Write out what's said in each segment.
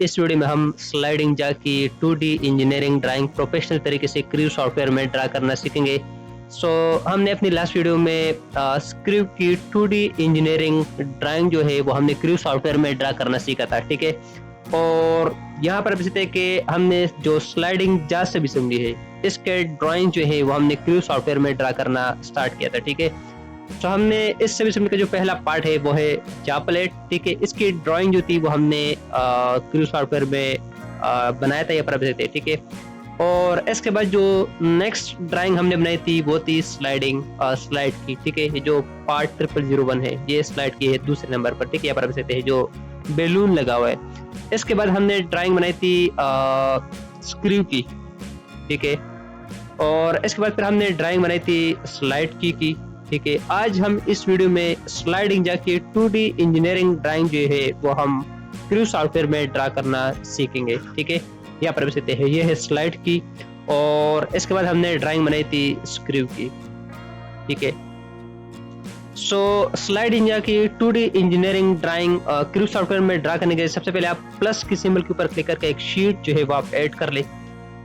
इस वीडियो में हम स्लाइडिंग जा की 2D इंजीनियरिंग ड्राइंग प्रोफेशनल तरीके से क्रिव सॉफ्टवेयर में ड्रा करना सीखेंगे। हमने अपनी लास्ट वीडियो में क्रिव की 2D इंजीनियरिंग ड्राइंग जो है वो हमने क्रिव सॉफ्टवेयर में ड्रा करना सीखा था, ठीक है। और यहाँ पर अब कि हमने जो स्लाइडिंग जा से भी समझी है, इसके ड्राइंग जो है वो हमने क्रिव सॉफ्टवेयर में ड्रा करना स्टार्ट किया था, ठीक है। हमने इस सभी का जो पहला पार्ट है वो है जापलेट, ठीक है। इसकी ड्राइंग जो थी वो हमने क्रिव सॉफ्टवेयर में बनाया था, ये पर सकते, ठीक है। और इसके बाद जो नेक्स्ट ड्राइंग हमने बनाई थी वो थी स्लाइड की, ठीक है। जो पार्ट 0001 है, ये स्लाइड की है दूसरे नंबर पर, ठीक है। यहाँ पर सकते हैं जो बैलून लगा हुआ है। इसके बाद हमने ड्राइंग बनाई थी स्क्रू की, ठीक है। और इसके बाद फिर हमने ड्राइंग बनाई थी स्लाइड की, ठीक है। आज हम इस वीडियो में स्लाइडिंग जाके 2D इंजीनियरिंग ड्राइंग जो है वो हम क्रिव सॉफ्टवेयर में ड्रा करना सीखेंगे, ठीक है। यहाँ पर सकते हैं ये है स्लाइड की, और इसके बाद हमने ड्राइंग बनाई थी स्क्रू की, ठीक है। स्लाइड इंडिया की 2D engineering drawing crew software में ड्रा करने के लिए सबसे पहले आप प्लस की सिंबल के ऊपर क्लिक करके एक शीट जो है वो आप ऐड कर ले।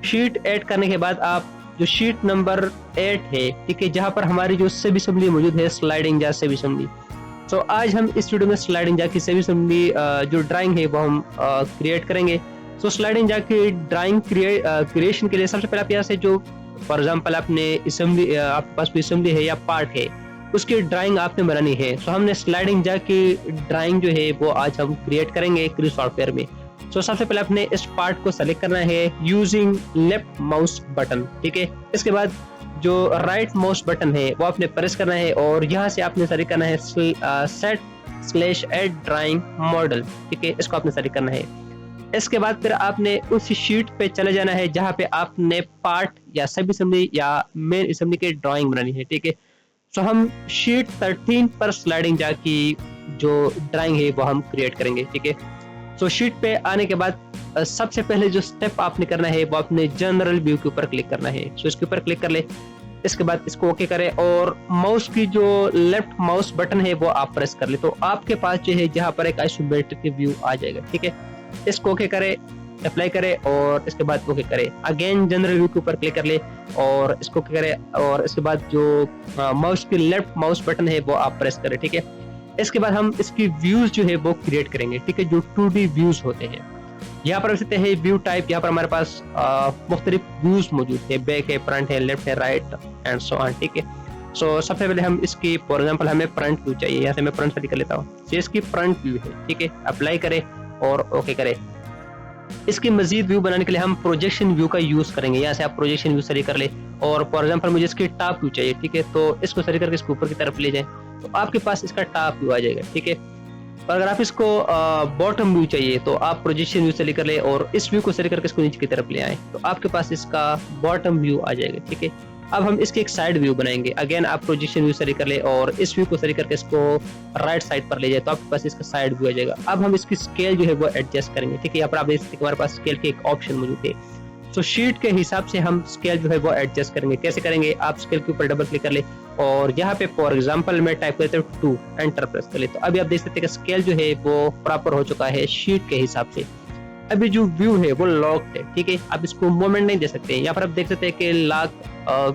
शीट ऐड करने के बाद आप जो शीट नंबर 8 है, ठीक है, जहां पर हमारी जो सब असेंबली मौजूद है, स्लाइडिंग जा सब असेंबली। आज हम इस वीडियो में स्लाइडिंग जा की सब असेंबली जो ड्राइंग है वो हम क्रिएट करेंगे। स्लाइडिंग जा की ड्राइंग क्रिएशन के लिए सबसे पहले आप यहाँ से जो फॉर एग्जांपल आपने असेंबली आपके पास कोई असेंबली है या पार्ट है, उसकी ड्राइंग आपने बनानी है। हमने स्लाइडिंग जा की ड्राइंग जो है वो आज हम क्रिएट करेंगे क्रिव सॉफ्टवेयर में। सबसे पहले आपने इस पार्ट को सेलेक्ट करना है यूजिंग लेफ्ट माउस बटन, ठीक है। इसके बाद जो राइट माउस बटन है वो आपने प्रेस करना है, और यहाँ से आपने सेलेक्ट करना है सेट/एड ड्राइंग मॉडल, ठीक है। इसको आपने सेलेक्ट करना है। इसके बाद फिर आपने उस शीट पे चले जाना है जहाँ पे आपने पार्ट या सब असेंबली या मेन असेंबली की ड्राइंग बनानी है, ठीक है। हम शीट 13 पर स्लाइडिंग जा की जो ड्राइंग है वो हम क्रिएट करेंगे, ठीक है। शीट पे आने के बाद सबसे पहले जो स्टेप आपने करना है वो अपने जनरल व्यू के ऊपर क्लिक करना है। इसके ऊपर क्लिक कर ले। इसके बाद इसको ओके करें, और माउस की जो लेफ्ट माउस बटन है वो आप प्रेस कर ले, तो आपके पास जो है जहाँ पर एक आइसोमेट्रिक व्यू आ जाएगा, ठीक है। इसको ओके करें, अप्लाई करें, और इसके बाद ओके करें। अगेन जनरल व्यू के ऊपर क्लिक कर ले, और इसको ओके करें, और इसके बाद जो माउस की लेफ्ट माउस बटन है वो आप प्रेस करें, ठीक है। इसके बाद हम इसकी व्यूज जो है वो क्रिएट करेंगे, ठीक है, जो 2D व्यूज होते हैं। यहाँ पर सकते हैं व्यू टाइप, यहाँ पर हमारे पास मुख्तलिफ व्यूज मौजूद है, बैक है, फ्रंट है, लेफ्ट है, राइट एंड सो ऑन, ठीक है। सबसे पहले हम इसकी फॉर एग्जांपल हमें फ्रंट व्यू चाहिए, यहाँ से मैं फ्रंट सेलेक्ट कर लेता हूँ। इसकी फ्रंट व्यू है, ठीक है। अप्लाई करें और ओके करें। इसकी मजीद व्यू बनाने के लिए हम प्रोजेक्शन व्यू का यूज करेंगे। यहाँ से आप प्रोजेक्शन व्यू सेलेक्ट कर ले, और फॉर एग्जांपल मुझे इसकी टॉप व्यू चाहिए, ठीक है। तो इसको सेलेक्ट करके इसको ऊपर की तरफ ले जाएं, तो आपके पास इसका टॉप व्यू आ जाएगा, ठीक है। और अगर आप इसको बॉटम व्यू चाहिए तो आप प्रोजेक्शन व्यू सेलेक्ट कर ले, और इस व्यू को सेलेक्ट करके इसको नीचे की तरफ ले आए, तो आपके पास इसका बॉटम व्यू आ जाएगा, ठीक है। अब हम इसके एक साइड व्यू बनाएंगे। अगेन आप प्रोजेक्शन व्यू सेलेक्ट कर ले, और इस व्यू को सेलेक्ट करके इसको राइट साइड पर ले जाए, तो आपके पास इसका साइड व्यू आ जाएगा। अब हम इसकी स्केल जो है वो एडजस्ट करेंगे, ठीक है। यहाँ पर आप देख सकते हैं हमारे पास स्केल के एक ऑप्शन मौजूद है। शीट के हिसाब से हम स्केल जो है वो एडजस्ट करेंगे। कैसे करेंगे? आप स्केल के ऊपर डबल क्लिक कर ले, और यहाँ पे फॉर एग्जांपल मैं टाइप करता हूँ 2, एंटर प्रेस कर ले, तो अभी आप देख सकते हैं कि स्केल जो है वो प्रॉपर हो चुका है शीट के हिसाब से। अभी जो व्यू है वो लॉक्ड है, ठीक है। आप इसको मोमेंट नहीं दे सकते। यहाँ पर आप देख सकते हैं कि लॉक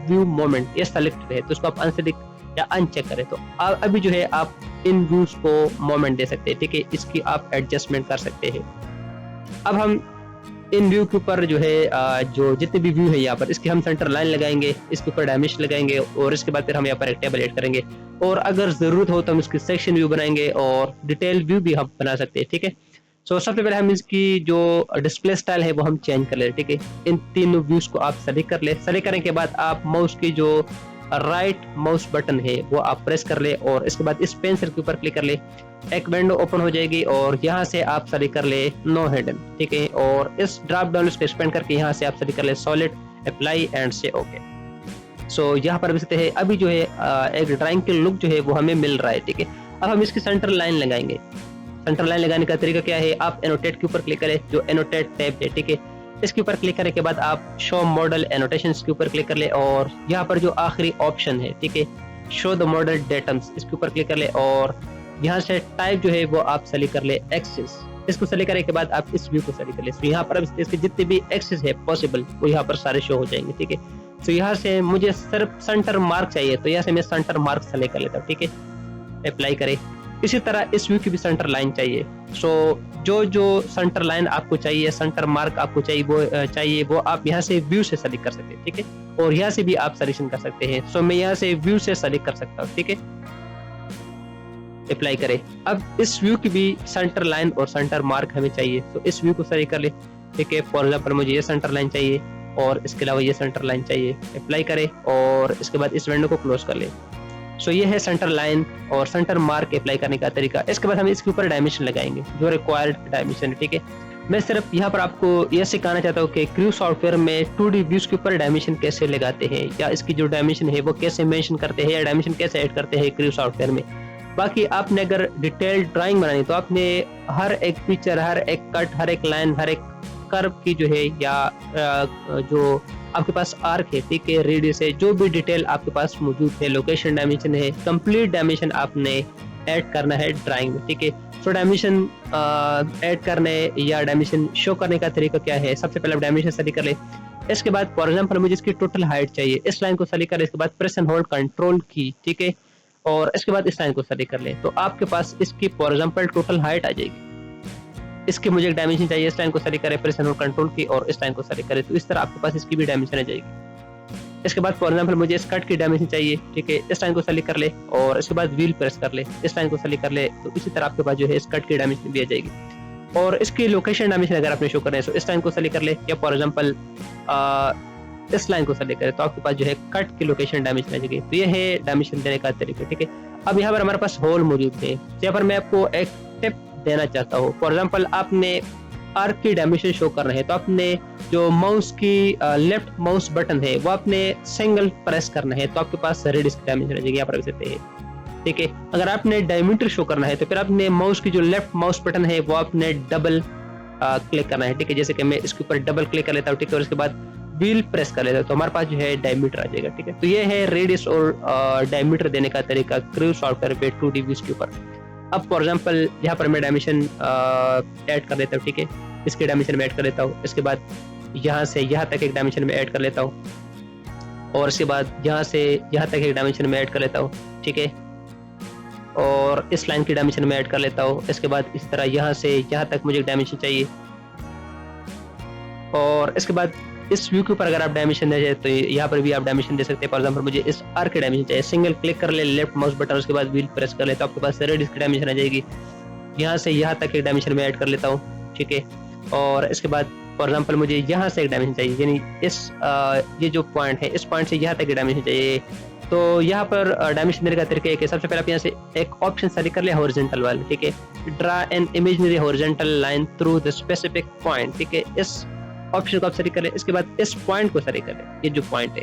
व्यू मोमेंट ये सेलेक्ट है, तो इसको आप अनसेलेक्ट या अनचेक करें, तो अभी जो है आप इन व्यूज को मोमेंट दे सकते हैं, ठीक है। इसकी आप एडजस्टमेंट कर सकते हैं। अब हम इन व्यू के ऊपर जो है जो जितने भी व्यू है यहाँ पर, इसकी हम सेंटर लाइन लगाएंगे, इसके ऊपर डायमेंशन लगाएंगे, और इसके बाद फिर हम यहाँ पर एक टेबल ऐड करेंगे, और अगर जरूरत हो तो हम इसकी सेक्शन व्यू बनाएंगे, और डिटेल व्यू भी हम बना सकते हैं, ठीक है। सबसे पहले हम इसकी जो डिस्प्ले स्टाइल है वो हम चेंज कर ले, ठीक है। इन तीनों व्यूज को आप सेलेक्ट कर ले। सेलेक्ट करने के बाद आप माउस की जो राइट माउस बटन है वो आप प्रेस कर ले, और इसके बाद इस पेंसिल के ऊपर क्लिक कर ले। एक विंडो ओपन हो जाएगी, और यहाँ से आप सेलेक्ट कर ले नो हिडन, ठीक है। और इस ड्रॉप डाउन लिस्ट को एक्सपेंड करके यहाँ से आप सेलेक्ट कर ले सॉलिड, अप्लाई एंड से ओके। यहाँ पर सकते हैं अभी जो है एक ड्राइंग के लुक जो है वो हमें मिल रहा है, ठीक है। अब हम इसकी सेंटर लाइन लगाएंगे। सेंटर लाइन लगाने का तरीका क्या है? आप एनोटेट के ऊपर क्लिक करें, जो एनोटेट टैब है, ठीक है। इसके ऊपर क्लिक करने के बाद आप शो मॉडल एनोटेशंस के ऊपर क्लिक कर ले, और यहाँ पर जो आखिरी ऑप्शन है, ठीक है, शो द मॉडल डेटम्स, इसके ऊपर क्लिक कर ले, और यहाँ से टाइप जो है वो आप सेलेक्ट कर ले एक्सिस। इसको सेलेक्ट करने के बाद आप इस व्यू को सेलेक्ट कर ले। तो यहाँ पर अब इसके जितने भी एक्सिस है पॉसिबल वो यहाँ पर सारे शो हो जाएंगे, ठीक है। तो यहाँ से मुझे सिर्फ सेंटर मार्क चाहिए, तो यहाँ से मैं सेंटर मार्क सेलेक्ट कर लेता हूँ, ठीक है। अप्लाई करें। इसी तरह इस व्यू की भी सेंटर लाइन चाहिए। सो जो सेंटर लाइन आपको चाहिए, सेंटर मार्क आपको चाहिए वो आप यहाँ से व्यू से सेलेक्ट कर सकते हैं, ठीक है। और यहाँ से भी आप सिलेक्शन कर सकते हैं। सो मैं यहाँ से व्यू से सेलेक्ट कर सकता हूँ, ठीक है। अप्लाई करें। अब इस व्यू की भी सेंटर लाइन और सेंटर मार्क हमें चाहिए, तो इस व्यू को सेलेक्ट कर ले, ठीक है। फॉर एग्जाम्पल मुझे ये सेंटर लाइन चाहिए और इसके अलावा ये सेंटर लाइन चाहिए। अप्लाई करें और इसके बाद इस विंडो को क्लोज कर ले। सो ये है सेंटर लाइन और सेंटर मार्क अप्लाई करने का तरीका। इसके बाद हम इसके ऊपर डायमेंशन लगाएंगे जो रिक्वायर्ड डायमेंशन है, ठीक है। मैं सिर्फ यहाँ पर आपको यह सिखाना चाहता हूँ कि क्रू सॉफ्टवेयर में 2D व्यूज के ऊपर डायमेंशन कैसे लगाते हैं, या इसकी जो डायमेंशन है वो कैसे मेंशन करते हैं, या डायमेंशन कैसे ऐड करते हैं क्रू सॉफ्टवेयर में। बाकी आपने अगर डिटेल्ड ड्राइंग बनानी तो आपने हर एक पिक्चर, हर एक कट, हर एक लाइन, हर एक कर्व की जो है, या जो आपके पास आर्क है, ठीक है, रेडियस है, जो भी डिटेल आपके पास मौजूद है, लोकेशन डायमेंशन है, कंप्लीट डायमेंशन आपने ऐड करना है ड्राइंग में, ठीक है। सो डायमेंशन ऐड करने या डायमेंशन शो करने का तरीका क्या है? सबसे पहले आप डायमेंशन सेलेक्ट कर ले। इसके बाद फॉर एग्जांपल मुझे इसकी टोटल हाइट चाहिए, इस लाइन को सेलेक्ट कर ले। इसके बाद प्रेस एंड होल्ड कंट्रोल की, ठीक है, और इसके बाद इस लाइन को सेलेक्ट कर ले। तो आपके पास इसकी फॉर एग्जांपल टोटल हाइट आ जाएगी। इसके मुझे एक डायमेंशन चाहिए, इस लाइन को सेलेक्ट करें, प्रेस एंड होल्ड कंट्रोल की, और इस लाइन को सेलेक्ट करें। तो इस तरह आपके पास इसकी भी डायमेंशन आ जाएगी। इसके बाद फॉर एग्जांपल मुझे इस कट की डायमेंशन चाहिए, ठीक है, इस लाइन को सेलेक्ट कर ले और इसके बाद व्हील प्रेस कर ले, इस लाइन को सेलेक्ट कर ले। तो इसी तरह आपके पास जो है इस कट की डायमेंशन भी आ जाएगी। और इसकी लोकेशन डायमेंशन अगर आपने शो करना है तो इस लाइन को सेलेक्ट कर ले, या फॉर एग्जांपल इस लाइन को सेलेक्ट करें, तो आपके पास जो है कट की लोकेशन डायमेंशन आ जाएगी। तो ये है डायमेंशन देने का तरीका, ठीक है। अब यहाँ पर हमारे पास होल मौजूद है, यहाँ पर मैं आपको एक टिप देना चाहता हूँ। फॉर एग्जांपल आपने आर्क की डायमेंशन शो करना है, तो आपने जो माउस की लेफ्ट माउस बटन है वो आपने सिंगल प्रेस करना है, तो आपके पास रेडियस की डायमेंशन आ जाएगी, यहाँ पर सकते हैं, ठीक है। अगर आपने डायमीटर शो करना है तो फिर आपने माउस की जो लेफ्ट माउस बटन है वो आपने डबल क्लिक करना है, ठीक है। जैसे कि मैं इसके ऊपर डबल क्लिक कर लेता हूँ, ठीक है, और इसके बाद व्हील प्रेस कर लेता हूँ, तो हमारे पास जो है डायमीटर आ जाएगा, ठीक है। तो ये है रेडियस और डायमीटर देने का तरीका क्रू सॉफ्टवेयर पे 2D व्यूज के ऊपर। अब फॉर एग्जांपल यहाँ पर मैं डायमेंशन ऐड कर लेता हूँ, ठीक है, इसके डायमेंशन में ऐड कर लेता हूँ। इसके बाद यहाँ से यहाँ तक एक डायमेंशन में ऐड कर लेता हूँ, और इसके बाद यहाँ से यहाँ तक एक डायमेंशन में ऐड कर लेता हूँ, ठीक है, और इस लाइन की डायमेंशन में ऐड कर लेता हूँ। इसके बाद इस तरह यहाँ से यहाँ तक मुझे एक डायमेंशन चाहिए, और इसके बाद इस व्यू के ऊपर अगर आप डायमेंशन दे तो यहाँ पर भी आप डायमेंशन दे सकते हैं। फॉर एग्जांपल मुझे इस आर्क की डायमेंशन चाहिए, सिंगल क्लिक कर ले लेफ्ट माउस बटन, उसके बाद व्हील प्रेस कर ले, तो आपके पास रेडियस की डायमेंशन आ जाएगी। यहाँ से यहाँ तक एक डायमेंशन में ऐड कर लेता हूँ, ठीक है, और इसके बाद फॉर एग्जांपल मुझे यहाँ से एक डायमेंशन चाहिए, यानी इस ये जो पॉइंट है इस पॉइंट से यहाँ तक एक डायमेंशन चाहिए। तो यहाँ पर डायमेंशन देने का तरीका है कि सबसे पहले आप यहाँ से एक ऑप्शन सेलेक्ट कर ले हॉरिजॉन्टल वाला, ठीक है, draw an imaginary horizontal line through the specific point, ठीक है, इस ऑप्शन को आप सेलेक्ट कर ले। इसके बाद इस पॉइंट को सेलेक्ट कर ले, ये जो पॉइंट है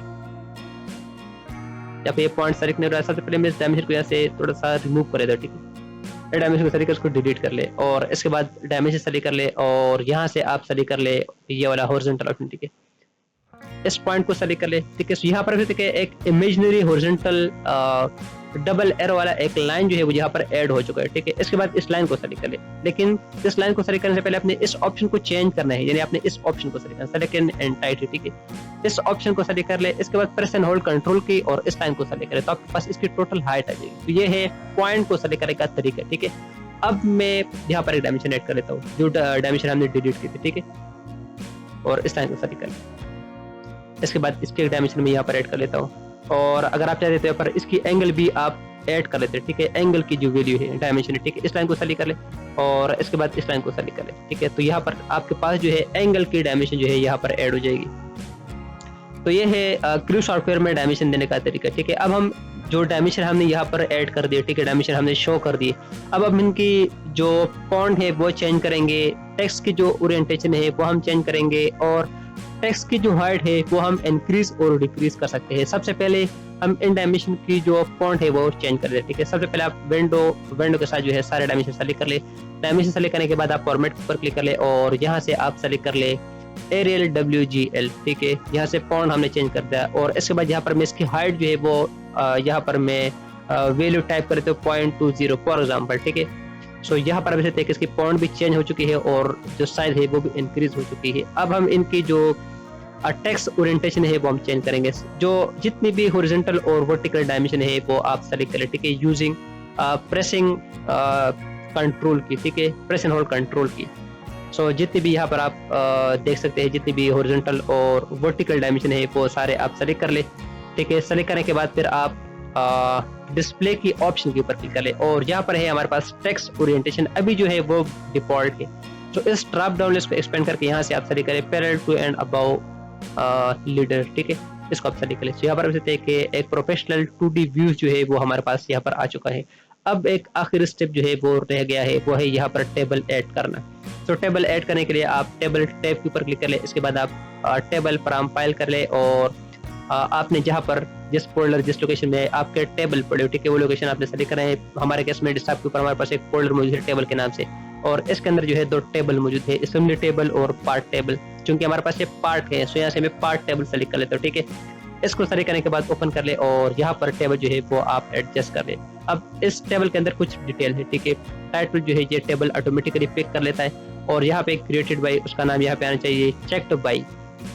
यहाँ पे ये पॉइंट सेलेक्ट नहीं हो रहा है, सबसे पहले मैं इस डायमेंशन को यहाँ से थोड़ा सा रिमूव कर देता हूँ, ठीक है, डायमेंशन को सेलेक्ट कर उसको डिलीट कर ले, और इसके बाद डायमेंशन सेलेक्ट कर ले, और यहाँ से आप सेलेक्ट कर ले ये वाला हॉरिजॉन्टल ऑप्शन, ठीक है, इस पॉइंट को सेलेक्ट कर ले, ठीक है। यहाँ पर देखिए एक इमेजिनरी हॉरिजॉन्टल डबल एरो वाला एक लाइन जो है वो यहाँ पर ऐड हो चुका है, ठीक है। इसके बाद इस लाइन को सेलेक्ट कर ले, लेकिन इस लाइन को सेलेक्ट करने से पहले आपने इस ऑप्शन को चेंज करना है, यानी आपने इस ऑप्शन को सेलेक्ट करना, सेलेक्ट एंड टाइटल, ठीक है, इस ऑप्शन को सेलेक्ट कर ले। इसके बाद प्रेस एंड होल्ड कंट्रोल की और इस लाइन को सेलेक्ट करें, तो आपके पास इसकी टोटल हाइट आ जाएगी। तो ये है पॉइंट को सेलेक्ट करने का तरीका, ठीक है। अब मैं यहाँ पर एक डायमेंशन ऐड कर लेता हूँ, जो डायमेंशन हमने डिलीट की थी, ठीक है, और इस लाइन को सेलेक्ट कर ले। इसके बाद इसके डायमेंशन में यहाँ पर ऐड कर लेता हूँ, और अगर आप चाहते तो पर इसकी एंगल भी आप ऐड कर लेते हैं, ठीक है, एंगल की जो वैल्यू है डायमेंशन है, ठीक है, इस लाइन को सेलेक्ट कर ले, और इसके बाद इस लाइन को सेलेक्ट कर ले, ठीक है। तो यहाँ पर आपके पास जो है एंगल की डायमेंशन जो है यहाँ पर ऐड हो जाएगी। तो ये है क्रू सॉफ्टवेयर में डायमेंशन देने का तरीका, ठीक है। अब हम जो डायमेंशन हमने यहाँ पर ऐड कर दिए, ठीक है, डायमेंशन हमने शो कर दिए। अब हम इनकी जो फॉन्ट है वो चेंज करेंगे, टेक्स्ट की जो ओरिएंटेशन है वो हम चेंज करेंगे, और टेक्स्ट की जो हाइट है वो हम इंक्रीज और डिक्रीज कर सकते हैं। सबसे पहले हम इन डायमेंशन की जो फॉन्ट है वो चेंज कर देते हैं, ठीक है। सबसे पहले आप विंडो के साथ जो है सारे डायमेंशन सेलेक्ट कर ले। डायमेंशन सेलेक्ट करने के बाद आप फॉर्मेट पर क्लिक कर ले, और यहाँ से आप सेलेक्ट कर ले एरियल WGL, ठीक है। यहाँ से फॉन्ट हमने चेंज कर दिया, और इसके बाद यहाँ पर मैं इसकी हाइट जो है वो यहाँ पर मैं वैल्यू टाइप करें तो 0.20 फॉर एग्जाम्पल, ठीक है। सो यहाँ पर आप देखिए इसकी फॉन्ट भी चेंज हो चुकी है और जो साइज है वो भी इंक्रीज हो चुकी है। अब हम इनकी जो टेक्स्ट ओरिएंटेशन है वो हम चेंज करेंगे। जो जितनी भी हॉरिजॉन्टल और वर्टिकल डायमेंशन है वो आप सेलेक्ट करें, ठीक है, यूजिंग प्रेसिंग कंट्रोल की, ठीक है, प्रेस एंड होल्ड कंट्रोल की। सो जितनी भी यहाँ पर आप देख सकते हैं जितनी भी हॉरिजॉन्टल और वर्टिकल डायमेंशन है वो सारे आप सेलेक्ट कर ले, ठीक है। सेलेक्ट करने के बाद फिर आप डिस्प्ले की ऑप्शन के ऊपर क्लिक कर ले और यहाँ पर है हमारे पास टेक्स्ट ओरिएंटेशन अभी जो है वो डिफॉल्ट है। तो इस ड्रॉप डाउन लिस्ट को एक्सपेंड करके यहाँ से आप सेलेक्ट करें parallel to and above leader, ठीक है, इसको आप सेलेक्ट करें। तो यहाँ पर आप देखते हैं कि एक प्रोफेशनल 2D व्यूज जो है वो हमारे पास यहाँ पर आ चुका है। अब एक आखिरी स्टेप जो है वो रह गया है, वो है यहाँ पर टेबल ऐड करना। तो टेबल ऐड करने के लिए आप टेबल टैब के ऊपर क्लिक कर ले, इसके बाद आप टेबल फ्रॉम फाइल कर ले और आपने जहाँ पर जिस फोल्डर जिस लोकेशन में आपके टेबल पड़े हो, ठीक है, वो लोकेशन आपने सेलेक्ट करना है। हमारे केस में डेस्कटॉप के ऊपर हमारे पास एक फोल्डर मौजूद है टेबल के नाम से और इसके अंदर जो है 2 टेबल मौजूद है, असेंबली टेबल और पार्ट टेबल। क्योंकि हमारे पास ये पार्ट है, सो यहाँ से मैं पार्ट टेबल सेलेक्ट कर लेता हूँ, ठीक है। इसको सेलेक्ट करने के बाद ओपन कर ले और यहाँ पर टेबल जो है वो आप एडजस्ट कर ले। अब इस टेबल के अंदर कुछ डिटेल है, ठीक है। टाइटल जो है ये टेबल ऑटोमेटिकली पिक कर लेता है और यहाँ पे क्रिएटेड बाय उसका नाम यहाँ पे आना चाहिए, चेक्ड बाय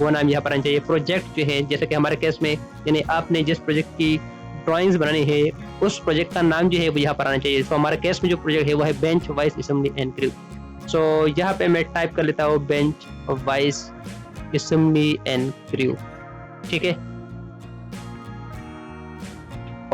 वो नाम यहाँ पर आना चाहिए। प्रोजेक्ट जो है जैसे कि हमारे केस में यानी आपने जिस प्रोजेक्ट की ड्राइंग्स बनानी है उस प्रोजेक्ट का नाम जो है वो यहाँ पर आना चाहिए। तो हमारे केस में जो प्रोजेक्ट है वो है bench wise assembly and crew. So यहाँ पे मैं टाइप कर लेता हूँ bench wise assembly and crew, ठीक है।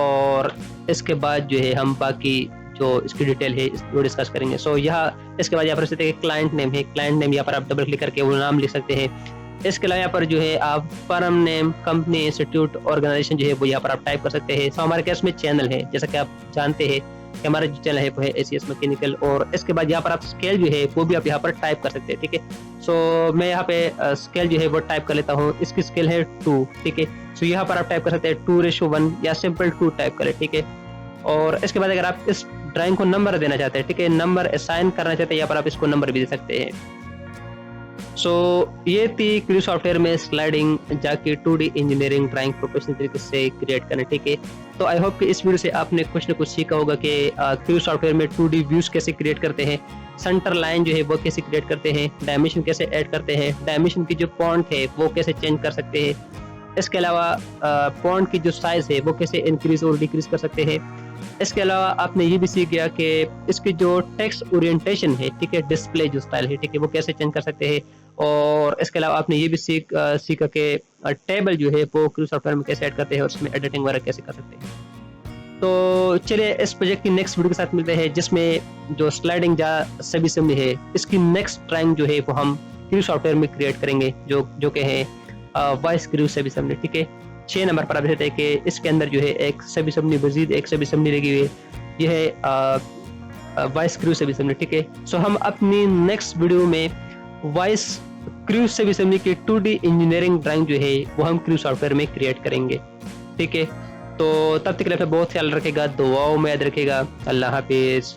और इसके बाद जो है हम बाकी जो इसकी डिटेल है इसको डिस्कस करेंगे। सो यहाँ इसके बाद यहाँ पर क्लाइंट नेम है, क्लाइंट नेम यहाँ पर आप डबल क्लिक करके वो नाम लिख सकते हैं। इसके अलावा यहाँ पर जो है आप firm name, company, institute, organisation जो है वो यहाँ पर आप टाइप कर सकते हैं। सो हमारे केस में चैनल है, जैसा कि आप जानते हैं कि हमारा जो चैनल है वो है एसीएस मैकेनिकल। और इसके बाद यहाँ पर आप स्केल जो है वो भी आप यहाँ पर टाइप कर सकते हैं, ठीक है। सो मैं यहाँ पे स्केल जो है वो टाइप कर लेता हूँ, इसकी स्केल है 2, ठीक है। सो यहाँ पर आप टाइप कर सकते हैं 2:1 या सिंपल 2 टाइप करें, ठीक है। और इसके बाद अगर आप इस ड्राइंग को नंबर देना चाहते हैं, ठीक है, नंबर असाइन करना चाहते हैं, यहाँ पर आप इसको नंबर भी दे सकते हैं। सो ये थी क्रू सॉफ्टवेयर में स्लाइडिंग जाके 2D इंजीनियरिंग ड्राइंग प्रोफेशनल तरीके से क्रिएट करना, ठीक है। तो आई होप कि इस वीडियो से आपने कुछ ना कुछ सीखा होगा कि क्रू सॉफ्टवेयर में 2D व्यूज कैसे क्रिएट करते हैं, सेंटर लाइन जो है वो कैसे क्रिएट करते हैं, डायमेंशन कैसे ऐड करते हैं, डायमेंशन की जो फॉन्ट है वो कैसे चेंज कर सकते हैं। इसके अलावा फॉन्ट की जो साइज है वो कैसे इंक्रीज और डिक्रीज कर सकते हैं। इसके अलावा आपने ये भी सीख गया कि इसकी जो टेक्स्ट ओरिएंटेशन है, ठीक है, डिस्प्ले जो स्टाइल है, ठीक है, वो कैसे चेंज कर सकते हैं। और इसके अलावा आपने ये भी सीखा कि टेबल जो है वो क्रू सॉफ्टवेयर में कैसे ऐड करते हैं और उसमें एडिटिंग वगैरह कैसे कर सकते हैं। तो चलिए इस प्रोजेक्ट की नेक्स्ट वीडियो के साथ मिलते हैं जिसमें जो स्लाइडिंग जा सभी असेंबली है इसकी नेक्स्ट ड्राइंग जो है वो हम क्रू सॉफ्टवेयर में क्रिएट करेंगे, जो कि है वॉइस क्रू सभी असेंबली, ठीक है। 6 नंबर पर आप देखते हैं कि इसके अंदर जो है एक सभी असेंबली मजीद एक सभी असेंबली लगी हुई है, यह है वॉइस क्रू सभी असेंबली, ठीक है। सो हम अपनी नेक्स्ट वीडियो में वॉइस क्रू सभी असेंबली की 2D इंजीनियरिंग ड्राइंग जो है वो हम क्रू सॉफ्टवेयर में क्रिएट करेंगे, ठीक है। तो तब तक के लिए बहुत ख्याल रखेगा, दुआओं में याद रखेगा। अल्लाह हाफिज।